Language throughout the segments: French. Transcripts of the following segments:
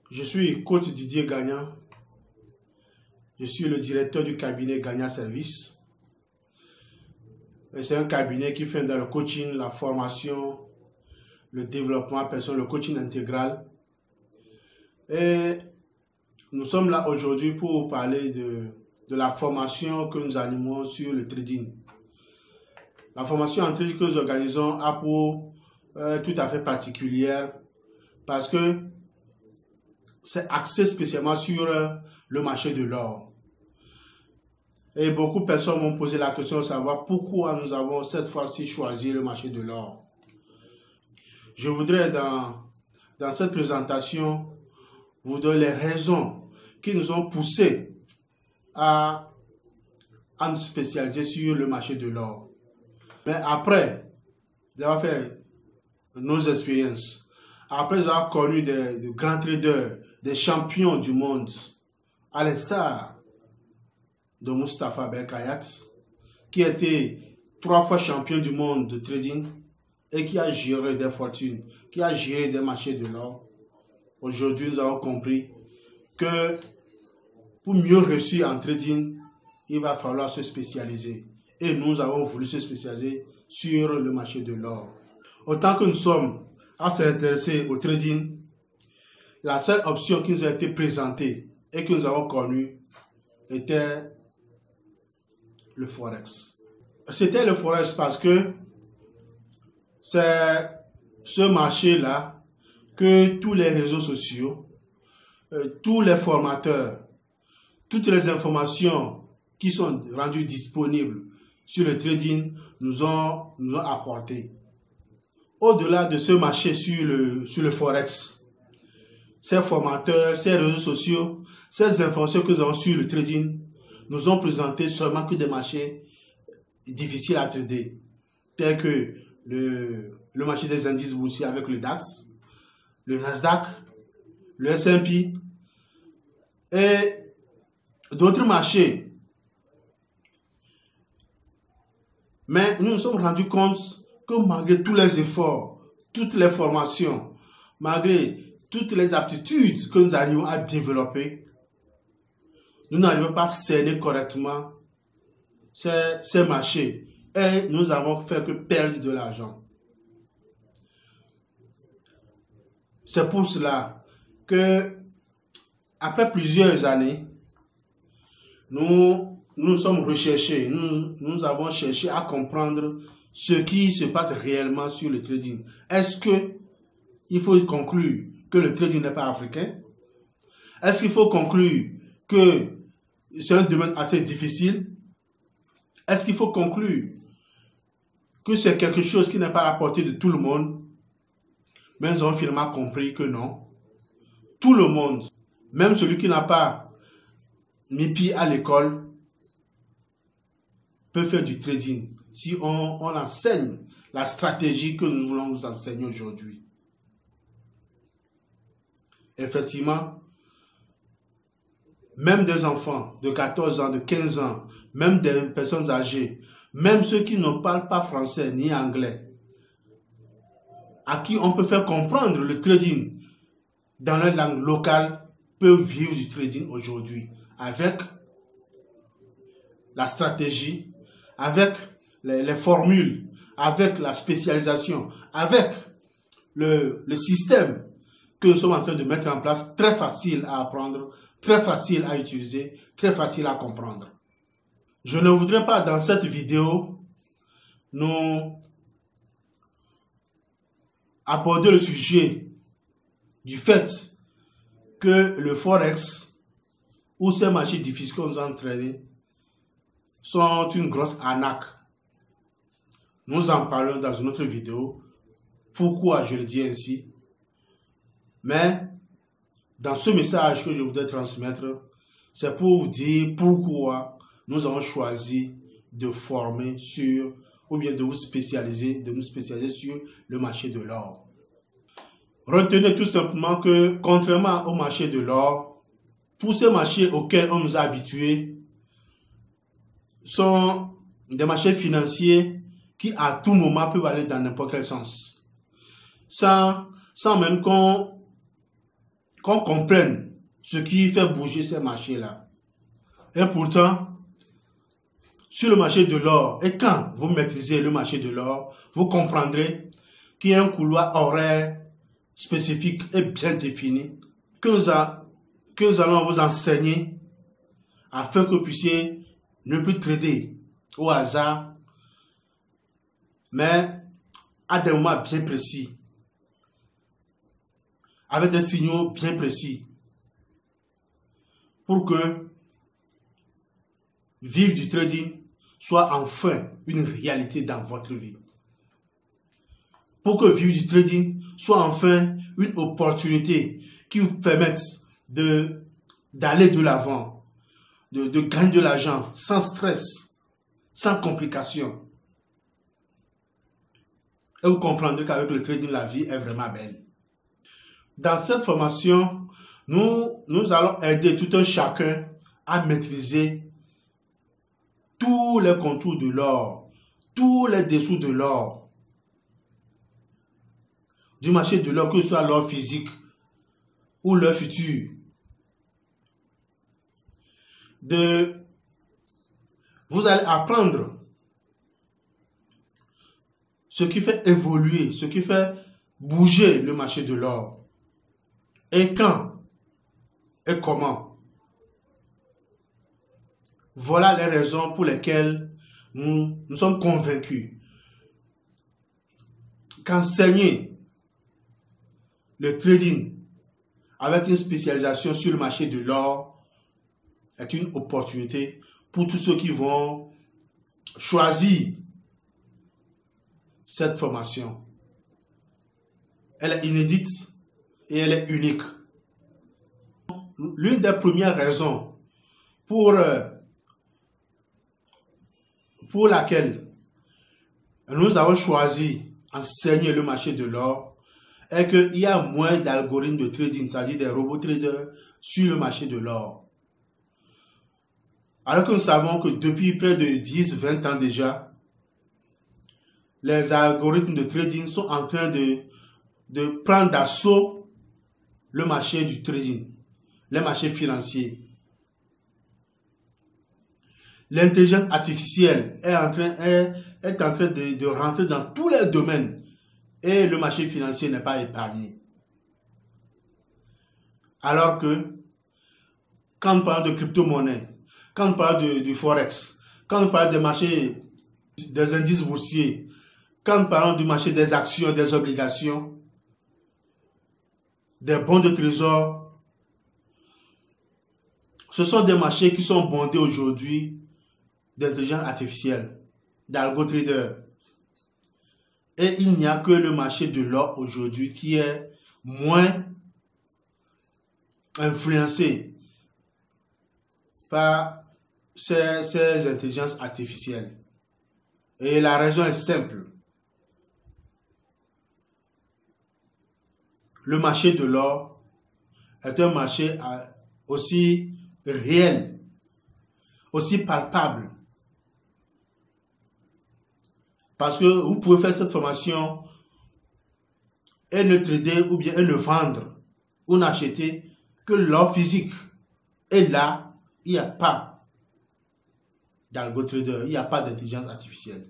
Je suis coach Didier Gagnan. Je suis le directeur du cabinet Gagnan Service. C'est un cabinet qui fait dans le coaching, la formation, le développement personnel, le coaching intégral. Et nous sommes là aujourd'hui pour parler de la formation que nous animons sur le trading. La formation en trading que nous organisons a pour tout à fait particulière parce que c'est axé spécialement sur le marché de l'or. Et beaucoup de personnes m'ont posé la question de savoir pourquoi nous avons cette fois-ci choisi le marché de l'or. Je voudrais dans cette présentation vous donner les raisons qui nous ont poussés à nous spécialiser sur le marché de l'or. Mais après d'avoir fait nos expériences, après avoir connu de grands traders, des champions du monde, à l'instar de Moustapha Belkayat, qui était 3 fois champion du monde de trading et qui a géré des fortunes, qui a géré des marchés de l'or. Aujourd'hui, nous avons compris que pour mieux réussir en trading, il va falloir se spécialiser. Et nous avons voulu se spécialiser sur le marché de l'or. Autant que nous sommes à s'intéresser au trading, la seule option qui nous a été présentée et que nous avons connue était le Forex. C'était le Forex parce que c'est ce marché-là que tous les réseaux sociaux, tous les formateurs, toutes les informations qui sont rendues disponibles sur le trading nous ont apporté. Au-delà de ce marché sur le Forex, ces formateurs, ces réseaux sociaux, ces informations que nous avons sur le trading nous ont présenté seulement que des marchés difficiles à trader, tels que le marché des indices boursiers avec le DAX, le Nasdaq, le S&P et d'autres marchés. Mais nous nous sommes rendus compte que malgré tous les efforts, toutes les formations, malgré toutes les aptitudes que nous arrivons à développer, nous n'arrivons pas à cerner correctement ces marchés et nous avons fait que perdre de l'argent. C'est pour cela que, après plusieurs années, nous sommes recherchés, nous avons cherché à comprendre ce qui se passe réellement sur le trading. Est-ce qu'il faut conclure que le trading n'est pas africain? Est-ce qu'il faut conclure que c'est un domaine assez difficile? Est-ce qu'il faut conclure que c'est quelque chose qui n'est pas à la portée de tout le monde? Mais nous avons finalement compris que non. Tout le monde, même celui qui n'a pas mis pied à l'école, peut faire du trading si on enseigne la stratégie que nous voulons vous enseigner aujourd'hui. Effectivement, même des enfants de 14 ans, de 15 ans, même des personnes âgées, même ceux qui ne parlent pas français ni anglais, à qui on peut faire comprendre le trading dans leur langue locale, peuvent vivre du trading aujourd'hui avec la stratégie, avec les formules, avec la spécialisation, avec le système que nous sommes en train de mettre en place, très facile à apprendre, très facile à utiliser, très facile à comprendre. Je ne voudrais pas dans cette vidéo nous aborder le sujet du fait que le Forex ou ces marchés difficiles que nous entraînés sont une grosse arnaque. Nous en parlons dans une autre vidéo. Pourquoi je le dis ainsi? Mais dans ce message que je voudrais transmettre, c'est pour vous dire pourquoi nous avons choisi de former sur, ou bien de nous spécialiser sur le marché de l'or. Retenez tout simplement que, contrairement au marché de l'or, tous ces marchés auxquels on nous a habitués sont des marchés financiers qui à tout moment peuvent aller dans n'importe quel sens. Sans même qu'on qu'on comprenne ce qui fait bouger ces marchés-là. Et pourtant, sur le marché de l'or, et quand vous maîtrisez le marché de l'or, vous comprendrez qu'il y a un couloir horaire spécifique et bien défini que nous allons vous enseigner afin que vous puissiez ne plus trader au hasard, mais à des moments bien précis, avec des signaux bien précis, pour que vivre du trading soit enfin une réalité dans votre vie. Pour que vivre du trading soit enfin une opportunité qui vous permette d'aller de l'avant, de gagner de l'argent sans stress, sans complications. Et vous comprendrez qu'avec le trading, la vie est vraiment belle. Dans cette formation, nous allons aider tout un chacun à maîtriser tous les contours de l'or, tous les dessous de l'or, du marché de l'or, que ce soit l'or physique ou l'or futur. Vous allez apprendre ce qui fait évoluer, ce qui fait bouger le marché de l'or. Et quand et comment. Voilà les raisons pour lesquelles nous sommes convaincus qu'enseigner le trading avec une spécialisation sur le marché de l'or est une opportunité pour tous ceux qui vont choisir cette formation. Elle est inédite et elle est unique. L'une des premières raisons pour laquelle nous avons choisi d'enseigner le marché de l'or est qu'il y a moins d'algorithmes de trading, c'est-à-dire des robots traders sur le marché de l'or. Alors que nous savons que depuis près de 10-20 ans déjà, les algorithmes de trading sont en train de prendre d'assaut le marché du trading, les marchés financiers. L'intelligence artificielle est en train de rentrer dans tous les domaines et le marché financier n'est pas épargné. Alors que quand on parle de crypto-monnaie, quand on parle du forex, quand on parle des marchés des indices boursiers, quand on parle du marché des actions, des obligations, des bons de trésor, ce sont des marchés qui sont bondés aujourd'hui d'intelligence artificielle, d'algo-traders. Et il n'y a que le marché de l'or aujourd'hui qui est moins influencé par ces intelligences artificielles. Et la raison est simple. Le marché de l'or est un marché aussi réel, aussi palpable. Parce que vous pouvez faire cette formation et ne trader ou bien ne vendre ou n'acheter que l'or physique. Et là, il n'y a pas d'algo-trader, il n'y a pas d'intelligence artificielle.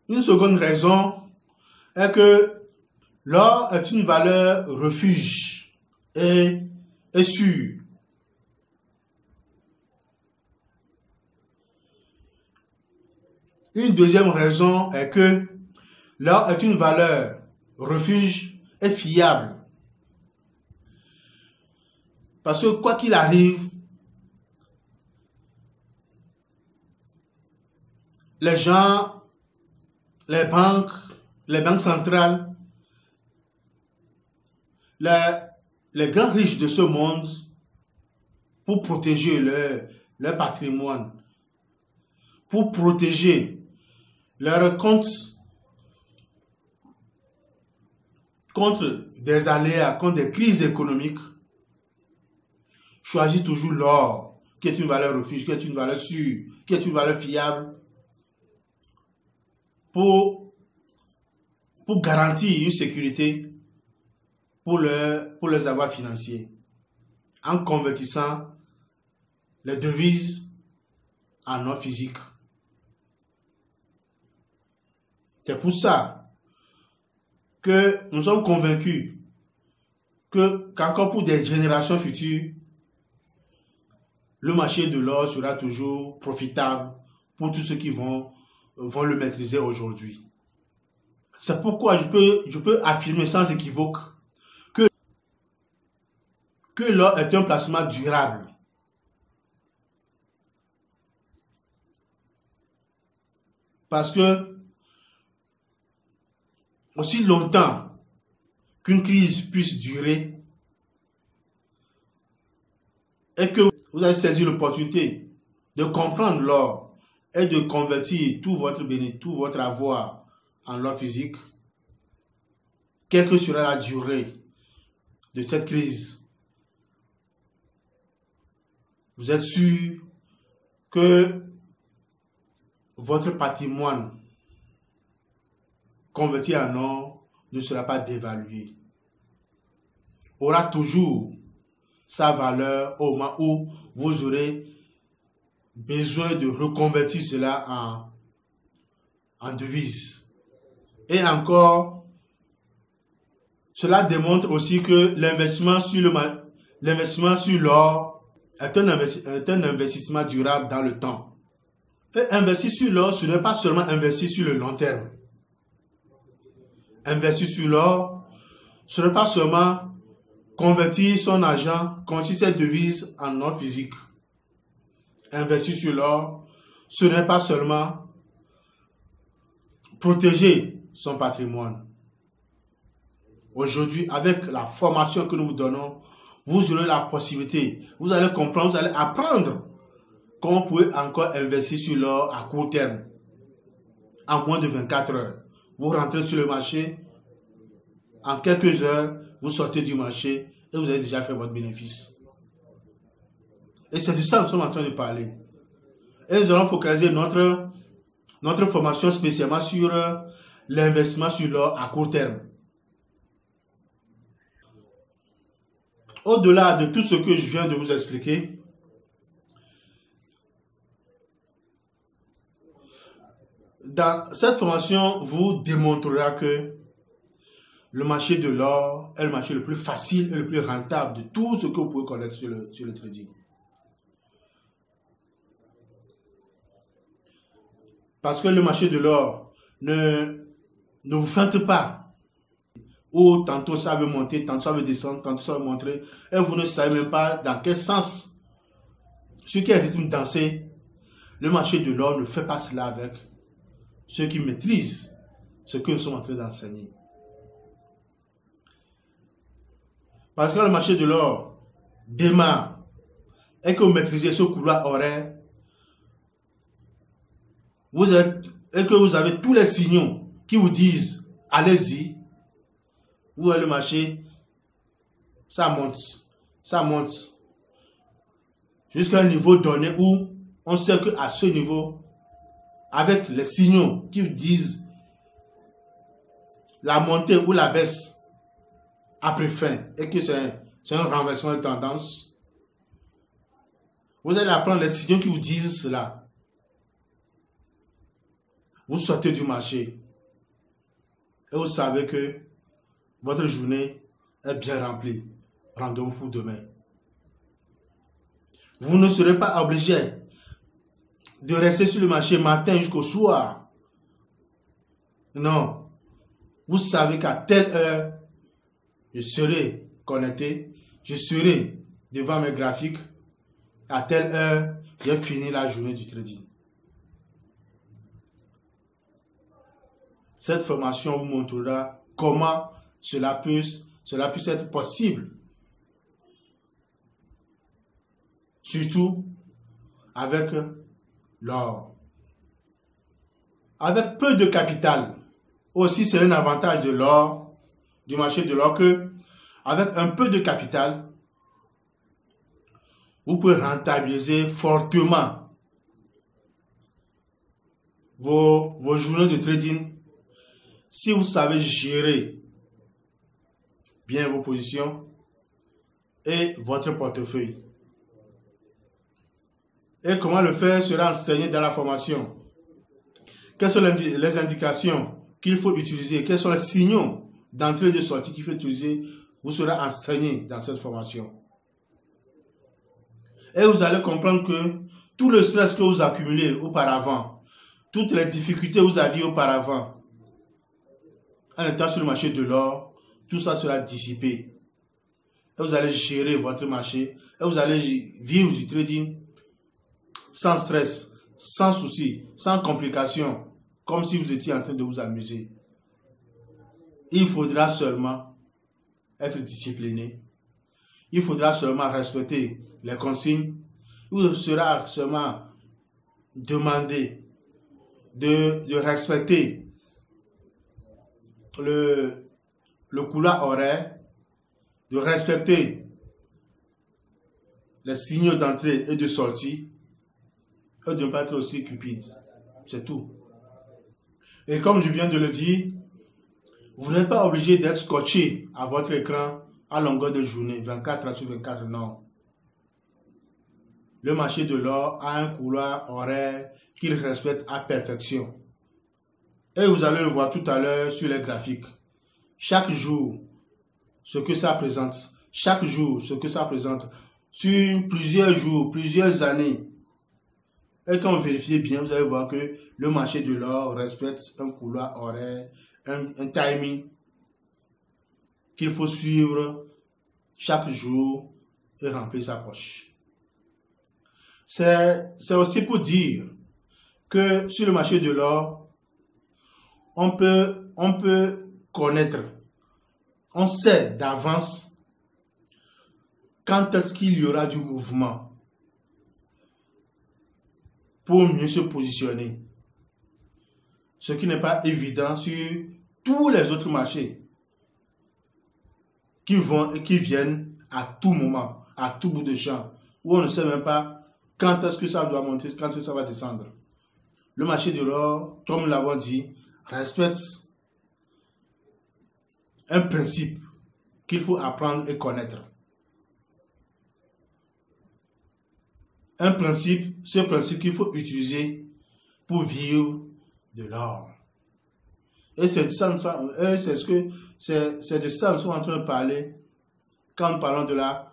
Une seconde raison est que l'or est une valeur refuge et sûre. Une deuxième raison est que l'or est une valeur refuge et fiable. Parce que quoi qu'il arrive, les gens, les banques centrales, les grands riches de ce monde, pour protéger leur patrimoine, pour protéger leurs comptes contre des aléas, contre des crises économiques, choisissent toujours l'or, qui est une valeur refuge, qui est une valeur sûre, qui est une valeur fiable, pour garantir une sécurité pour leurs avoirs financiers en convertissant les devises en or physique. C'est pour ça que nous sommes convaincus qu'encore pour des générations futures, le marché de l'or sera toujours profitable pour tous ceux qui vont le maîtriser aujourd'hui. C'est pourquoi je peux affirmer sans équivoque que l'or est un placement durable. Parce que aussi longtemps qu'une crise puisse durer et que vous avez saisi l'opportunité de comprendre l'or et de convertir tout votre avoir en l'or physique, quelle que sera la durée de cette crise, vous êtes sûr que votre patrimoine converti en or ne sera pas dévalué, aura toujours sa valeur au moment où vous aurez besoin de reconvertir cela en devise. Et encore, cela démontre aussi que l'investissement sur l'or est un investissement durable dans le temps. Et investir sur l'or, ce n'est pas seulement investir sur le long terme. Investir sur l'or, ce n'est pas seulement convertir son argent, convertir ses devises en or physique. Investir sur l'or, ce n'est pas seulement protéger son patrimoine. Aujourd'hui, avec la formation que nous vous donnons, vous aurez la possibilité, vous allez comprendre, vous allez apprendre comment vous pouvez encore investir sur l'or à court terme, en moins de 24 heures. Vous rentrez sur le marché, en quelques heures, vous sortez du marché et vous avez déjà fait votre bénéfice. Et c'est de ça que nous sommes en train de parler. Et nous allons focaliser notre formation spécialement sur l'investissement sur l'or à court terme. Au-delà de tout ce que je viens de vous expliquer, dans cette formation vous démontrera que le marché de l'or est le marché le plus facile et le plus rentable de tout ce que vous pouvez connaître sur le trading. Parce que le marché de l'or ne vous feinte pas. Ou tantôt ça veut monter, tantôt ça veut descendre, tantôt ça veut monter. Et vous ne savez même pas dans quel sens. Ce qui est rythme dansé, le marché de l'or ne fait pas cela avec ceux qui maîtrisent ce que nous sommes en train d'enseigner. Parce que le marché de l'or démarre et que vous maîtrisez ce couloir horaire, et que vous avez tous les signaux qui vous disent allez-y, vous voyez le marché, ça monte jusqu'à un niveau donné où on sait qu'à ce niveau, avec les signaux qui vous disent la montée ou la baisse a pris fin et que c'est un renversement de tendance, vous allez apprendre les signaux qui vous disent cela. Vous sortez du marché et vous savez que votre journée est bien remplie. Rendez-vous pour demain. Vous ne serez pas obligé de rester sur le marché matin jusqu'au soir. Non. Vous savez qu'à telle heure, je serai connecté, je serai devant mes graphiques. À telle heure, j'ai fini la journée du trading. Cette formation vous montrera comment cela puisse être possible. Surtout avec l'or. Avec peu de capital. Aussi, c'est un avantage de l'or, du marché de l'or, que avec un peu de capital, vous pouvez rentabiliser fortement vos journées de trading si vous savez gérer bien vos positions et votre portefeuille. Et comment le faire sera enseigné dans la formation. Quelles sont les indications qu'il faut utiliser? Quels sont les signaux d'entrée et de sortie qu'il faut utiliser? Vous serez enseigné dans cette formation. Et vous allez comprendre que tout le stress que vous accumulez auparavant, toutes les difficultés que vous aviez auparavant, en étant sur le marché de l'or, tout ça sera dissipé. Et vous allez gérer votre marché. Et vous allez vivre du trading sans stress, sans souci, sans complications, comme si vous étiez en train de vous amuser. Il faudra seulement être discipliné. Il faudra seulement respecter les consignes. Il sera seulement demandé de respecter le couloir horaire, de respecter les signaux d'entrée et de sortie, et de ne pas être aussi cupide. C'est tout. Et comme je viens de le dire, vous n'êtes pas obligé d'être scotché à votre écran à longueur de journée, 24 heures sur 24, non. Le marché de l'or a un couloir horaire qu'il respecte à perfection. Et vous allez le voir tout à l'heure sur les graphiques. Chaque jour, ce que ça présente. Chaque jour, ce que ça présente. Sur plusieurs jours, plusieurs années. Et quand vous vérifiez bien, vous allez voir que le marché de l'or respecte un couloir horaire, un timing qu'il faut suivre chaque jour et remplir sa poche. C'est aussi pour dire que sur le marché de l'or, on peut connaître, on sait d'avance quand est-ce qu'il y aura du mouvement pour mieux se positionner. Ce qui n'est pas évident sur tous les autres marchés qui viennent à tout moment, à tout bout de champ, où on ne sait même pas quand est-ce que ça doit monter, quand est-ce que ça va descendre. Le marché de l'or, comme nous l'avons dit, respecte un principe qu'il faut apprendre et connaître. Un principe, ce principe qu'il faut utiliser pour vivre de l'or. Et c'est de ça nous sommes en train de parler quand nous parlons de la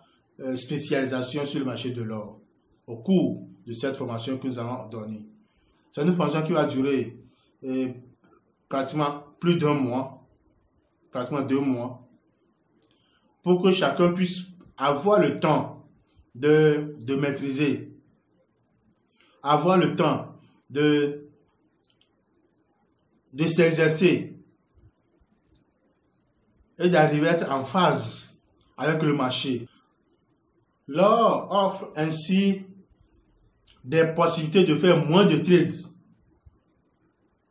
spécialisation sur le marché de l'or au cours de cette formation que nous allons donner. C'est une formation qui va durer pratiquement plus d'un mois, pratiquement 2 mois, pour que chacun puisse avoir le temps de maîtriser, avoir le temps de s'exercer et d'arriver à être en phase avec le marché. L'or offre ainsi des possibilités de faire moins de trades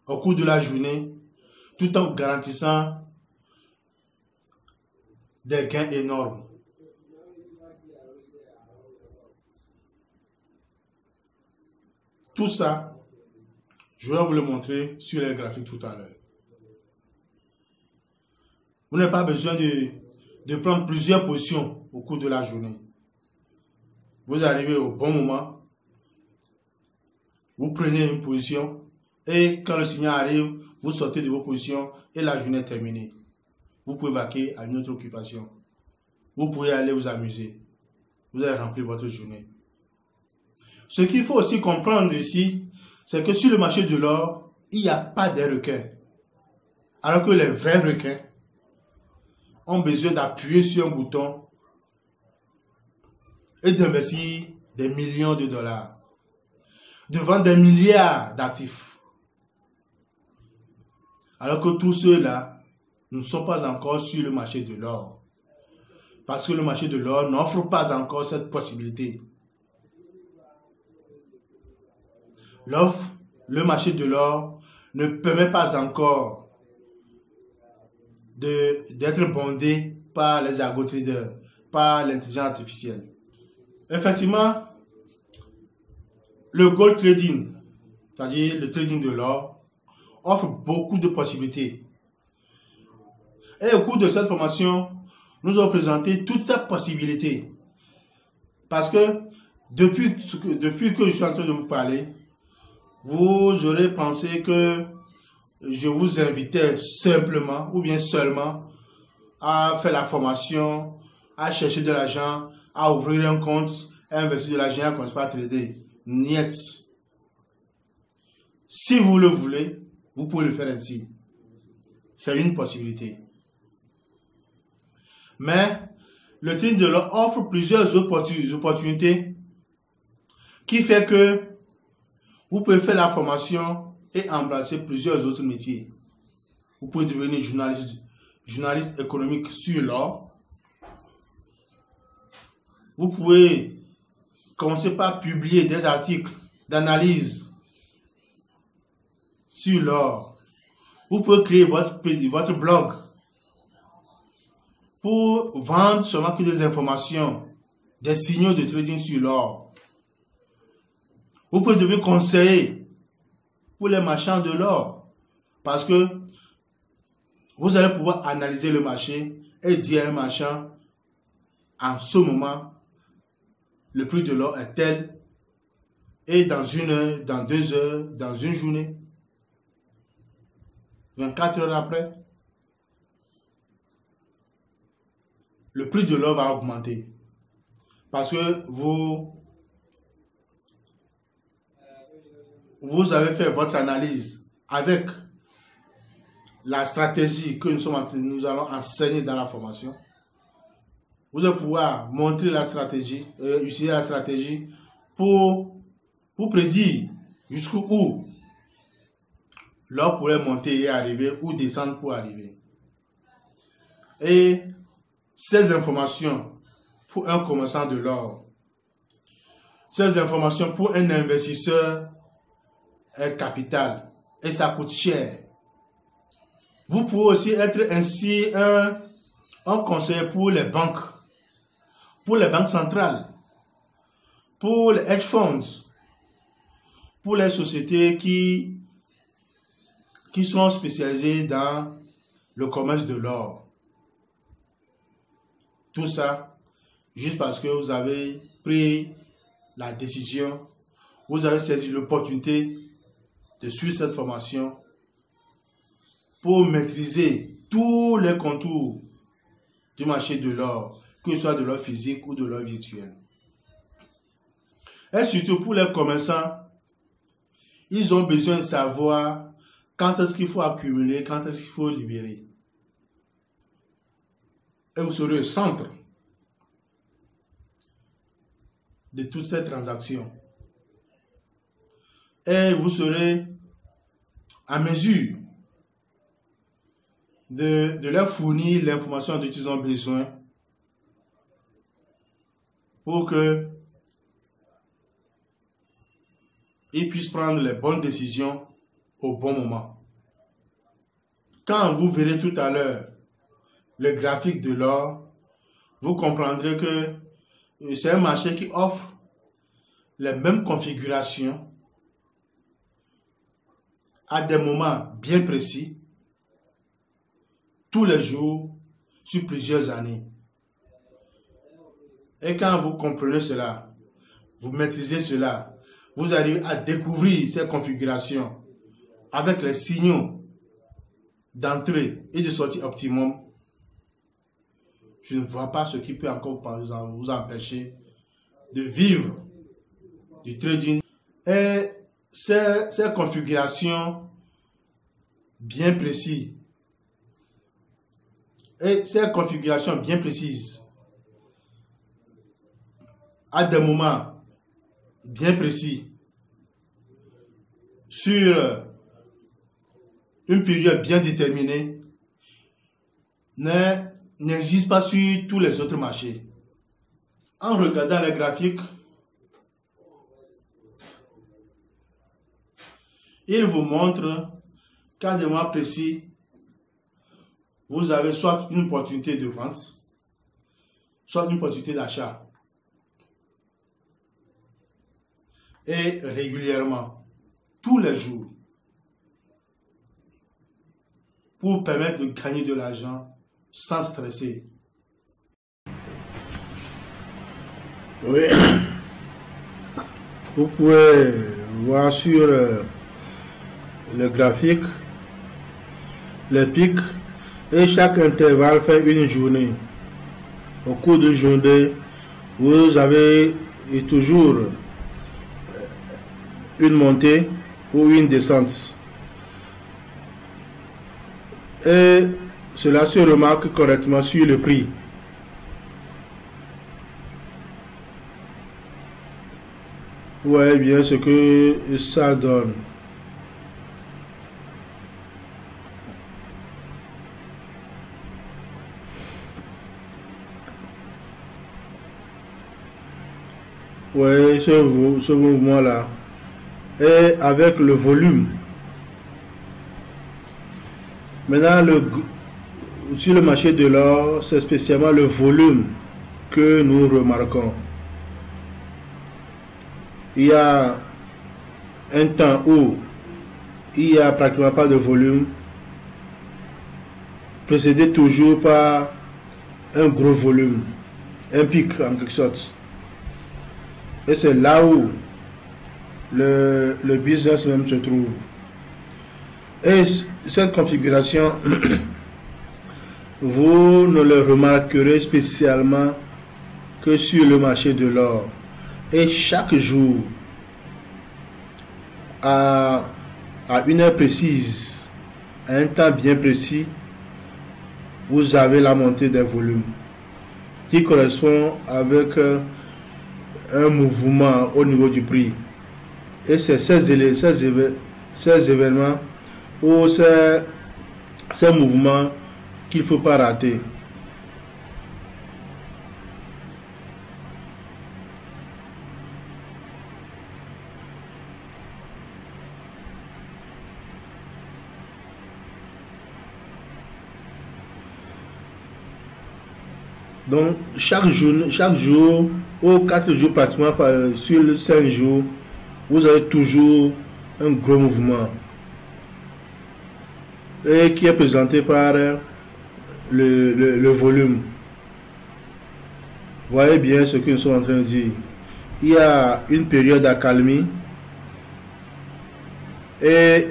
au cours de la journée, tout en garantissant des gains énormes. Tout ça, je vais vous le montrer sur les graphiques tout à l'heure. Vous n'avez pas besoin de prendre plusieurs positions au cours de la journée. Vous arrivez au bon moment, vous prenez une position et quand le signal arrive, vous sortez de vos positions et la journée est terminée. Vous pouvez vaquer à une autre occupation. Vous pouvez aller vous amuser. Vous allez remplir votre journée. Ce qu'il faut aussi comprendre ici, c'est que sur le marché de l'or, il n'y a pas de requins. Alors que les vrais requins ont besoin d'appuyer sur un bouton et d'investir des millions de dollars devant des milliards d'actifs. Alors que tous ceux-là ne sont pas encore sur le marché de l'or. Parce que le marché de l'or n'offre pas encore cette possibilité. Le marché de l'or ne permet pas encore d'être bondé par les algo traders, par l'intelligence artificielle. Effectivement, le gold trading, c'est-à-dire le trading de l'or, offre beaucoup de possibilités. Et au cours de cette formation, nous avons présenté toutes ces possibilités. Parce que depuis que je suis en train de vous parler, vous aurez pensé que je vous invitais simplement ou bien seulement à faire la formation, à chercher de l'argent, à ouvrir un compte, à investir de l'argent, à commencer à trader. Niet. Si vous le voulez, vous pouvez le faire ainsi. C'est une possibilité. Mais le Trinity de l'or offre plusieurs opportunités qui fait que vous pouvez faire la formation et embrasser plusieurs autres métiers. Vous pouvez devenir journaliste économique sur l'or. Vous pouvez commencer par publier des articles d'analyse sur l'or. Vous pouvez créer votre blog pour vendre seulement que des informations, des signaux de trading sur l'or. Vous pouvez devenir conseiller pour les marchands de l'or parce que vous allez pouvoir analyser le marché et dire à un marchand, en ce moment, le prix de l'or est tel et dans 1 heure, dans 2 heures, dans une journée, 24 heures après, le prix de l'or va augmenter parce que vous avez fait votre analyse avec la stratégie que nous allons enseigner dans la formation. Vous allez pouvoir montrer la stratégie, utiliser la stratégie pour prédire jusqu'où l'or pourrait monter et arriver ou descendre pour arriver. Et ces informations pour un commerçant de l'or, ces informations pour un investisseur est capital et ça coûte cher. Vous pouvez aussi être ainsi un conseiller pour les banques centrales, pour les hedge funds, pour les sociétés qui sont spécialisées dans le commerce de l'or. Tout ça, juste parce que vous avez pris la décision, vous avez saisi l'opportunité de suivre cette formation pour maîtriser tous les contours du marché de l'or, que ce soit de l'or physique ou de l'or virtuel. Et surtout pour les commerçants, ils ont besoin de savoir quand est-ce qu'il faut accumuler, quand est-ce qu'il faut libérer. Et vous serez au centre de toutes ces transactions. Et vous serez à mesure de leur fournir l'information dont ils ont besoin pour que ils puissent prendre les bonnes décisions au bon moment. Quand vous verrez tout à l'heure le graphique de l'or, vous comprendrez que c'est un marché qui offre les mêmes configurations à des moments bien précis, tous les jours, sur plusieurs années. Et quand vous comprenez cela, vous maîtrisez cela, vous arrivez à découvrir ces configurations avec les signaux d'entrée et de sortie optimum. Je ne vois pas ce qui peut encore vous empêcher de vivre du trading. Et ces configurations bien précises, à des moments bien précis, sur une période bien déterminée, n'existe pas sur tous les autres marchés. En regardant les graphiques, il vous montre qu'à des moments précis, vous avez soit une opportunité de vente, soit une opportunité d'achat. Et régulièrement, tous les jours, pour permettre de gagner de l'argent sans stresser. Oui, vous pouvez voir sur le graphique les pics et chaque intervalle fait une journée. Au cours de journée, vous avez toujours une montée ou une descente. Et cela se remarque correctement sur le prix. Vous voyez bien ce que ça donne. Vous voyez ce mouvement-là. Et avec le volume. Maintenant, sur le marché de l'or, c'est spécialement le volume que nous remarquons. Il y a un temps où il n'y a pratiquement pas de volume, précédé toujours par un gros volume, un pic en quelque sorte. Et c'est là où le business même se trouve. Et cette configuration, vous ne le remarquerez spécialement que sur le marché de l'or. Et chaque jour, à une heure précise, à un temps bien précis, vous avez la montée des volumes qui correspond avec un mouvement au niveau du prix. Et c'est ces événements ou ces mouvements qu'il ne faut pas rater. Donc, chaque jour, ou 4 jours pratiquement sur les 5 jours, vous avez toujours un gros mouvement. Et qui est présenté par le volume. Vous voyez bien ce que nous sommes en train de dire. Il y a une période d'accalmie et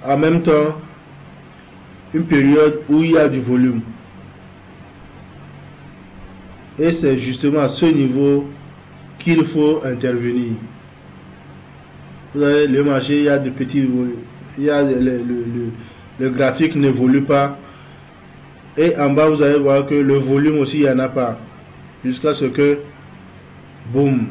en même temps une période où il y a du volume. Et c'est justement à ce niveau qu'il faut intervenir. Vous voyez, le marché, il y a de petits volumes. Il y a le graphique n'évolue pas. Et en bas, vous allez voir que le volume aussi, il n'y en a pas. Jusqu'à ce que, boum.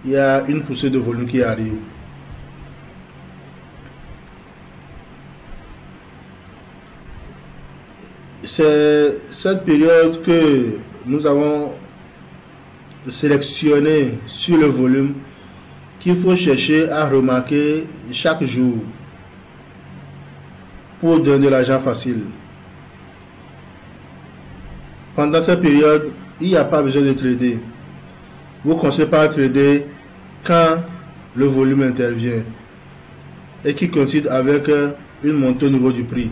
Il y a une poussée de volume qui arrive. C'est cette période que nous avons sélectionnée sur le volume qu'il faut chercher à remarquer chaque jour pour donner de l'argent facile. Pendant cette période, il n'y a pas besoin de trader. Vous commencez par trader quand le volume intervient et qui coïncide avec une montée au niveau du prix.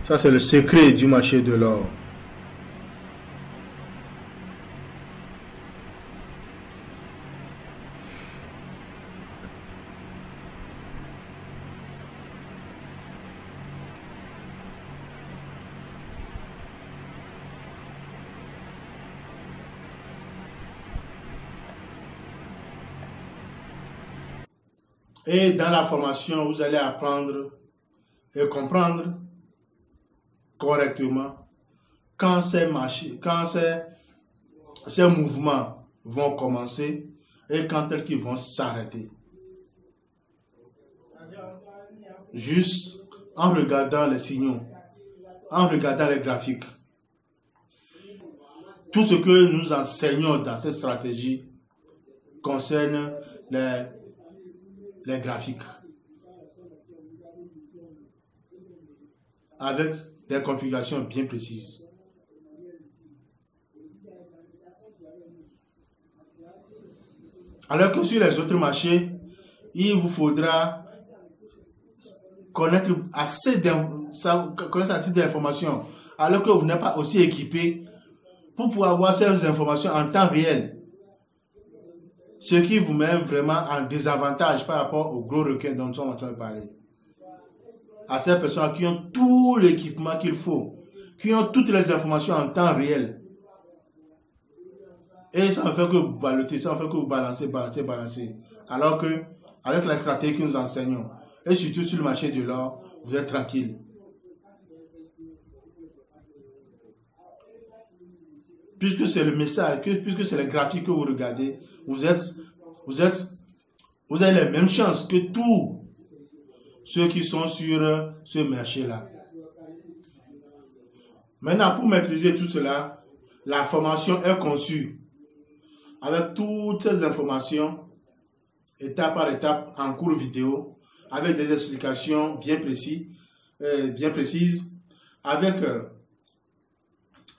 Ça, c'est le secret du marché de l'or. Et dans la formation, vous allez apprendre et comprendre correctement quand ces mouvements vont commencer et quand est-ce qu'ils vont s'arrêter. Juste en regardant les signaux, en regardant les graphiques. Tout ce que nous enseignons dans cette stratégie concerne les graphiques. Avec des configurations bien précises. Alors que sur les autres marchés, il vous faudra connaître assez d'informations, alors que vous n'êtes pas aussi équipé pour pouvoir avoir ces informations en temps réel. Ce qui vous met vraiment en désavantage par rapport aux gros requins dont nous sommes en train de parler. À ces personnes qui ont tout l'équipement qu'il faut, qui ont toutes les informations en temps réel. Et ça ne fait que vous balloter, ça ne fait que vous balancer. Alors que, avec la stratégie que nous enseignons, et surtout sur le marché de l'or, vous êtes tranquille. Puisque c'est le message, puisque c'est le graphique que vous regardez, vous avez les mêmes chances que tous ceux qui sont sur ce marché-là. Maintenant, pour maîtriser tout cela, la formation est conçue avec toutes ces informations, étape par étape, en cours vidéo, avec des explications bien précises, avec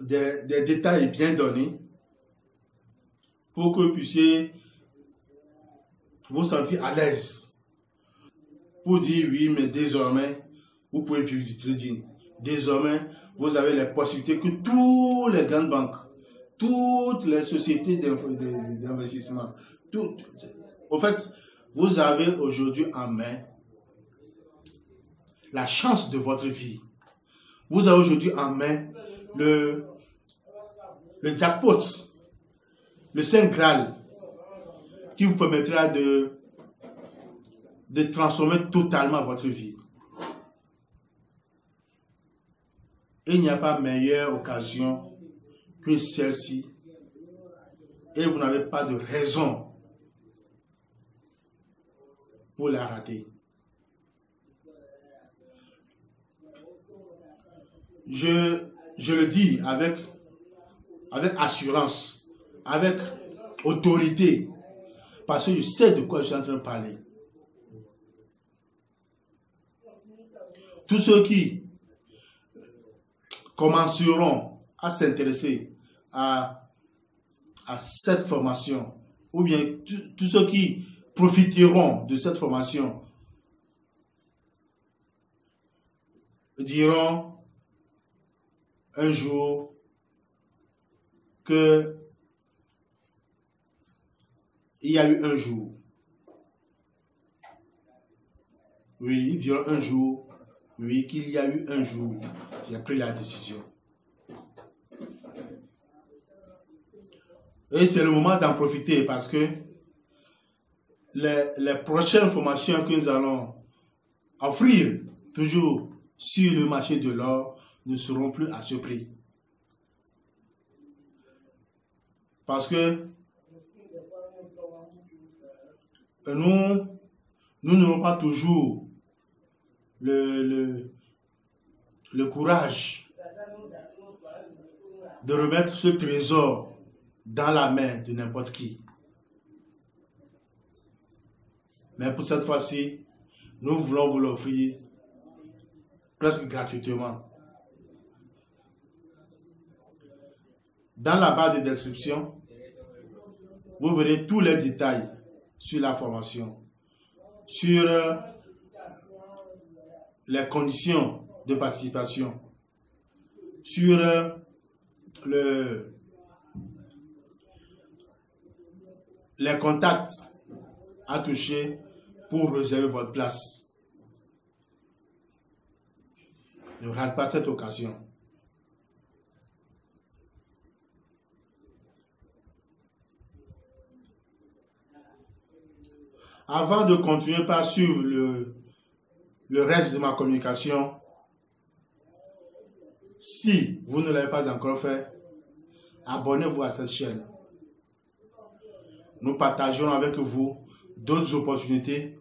des détails bien donnés, pour que vous puissiez vous sentir à l'aise. Pour dire oui, mais désormais, vous pouvez vivre du trading. Désormais, vous avez les possibilités que toutes les grandes banques, toutes les sociétés d'investissement, au fait, vous avez aujourd'hui en main la chance de votre vie. Vous avez aujourd'hui en main le jackpot, le Saint Graal, qui vous permettra de transformer totalement votre vie. Il n'y a pas meilleure occasion que celle-ci, et vous n'avez pas de raison pour la rater. Je le dis avec assurance, avec autorité, parce que je sais de quoi je suis en train de parler. Tous ceux qui commenceront à s'intéresser à cette formation, ou bien tous ceux qui profiteront de cette formation, diront un jour que il y a eu un jour. Oui, ils diront un jour, oui, qu'il y a eu un jour, j'ai pris la décision. Et c'est le moment d'en profiter parce que les prochaines formations que nous allons offrir, toujours sur le marché de l'or, ne seront plus à ce prix. Parce que nous n'aurons pas toujours le courage de remettre ce trésor dans la main de n'importe qui. Mais pour cette fois-ci, nous voulons vous l'offrir presque gratuitement. Dans la barre de description, vous verrez tous les détails sur la formation, sur les conditions de participation, sur les contacts à toucher pour réserver votre place. Ne rate pas cette occasion. Avant de continuer par suivre le reste de ma communication, si vous ne l'avez pas encore fait, abonnez-vous à cette chaîne. Nous partagerons avec vous d'autres opportunités.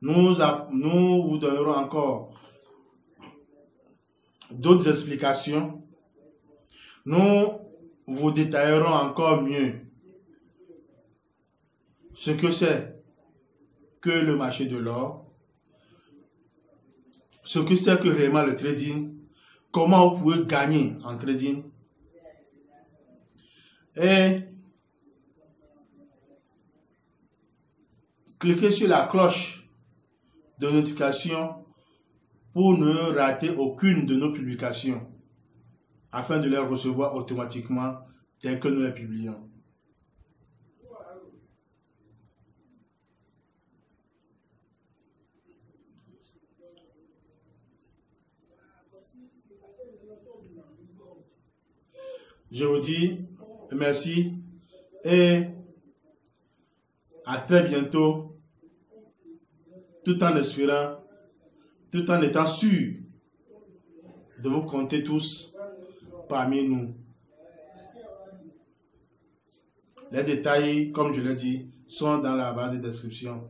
Nous vous donnerons encore d'autres explications. Nous vous détaillerons encore mieux ce que c'est que le marché de l'or, ce que c'est que réellement le trading, comment vous pouvez gagner en trading. Et cliquez sur la cloche de notification pour ne rater aucune de nos publications, afin de les recevoir automatiquement dès que nous les publions. Je vous dis merci et à très bientôt, tout en espérant, tout en étant sûr de vous compter tous parmi nous. Les détails, comme je l'ai dit, sont dans la barre de description.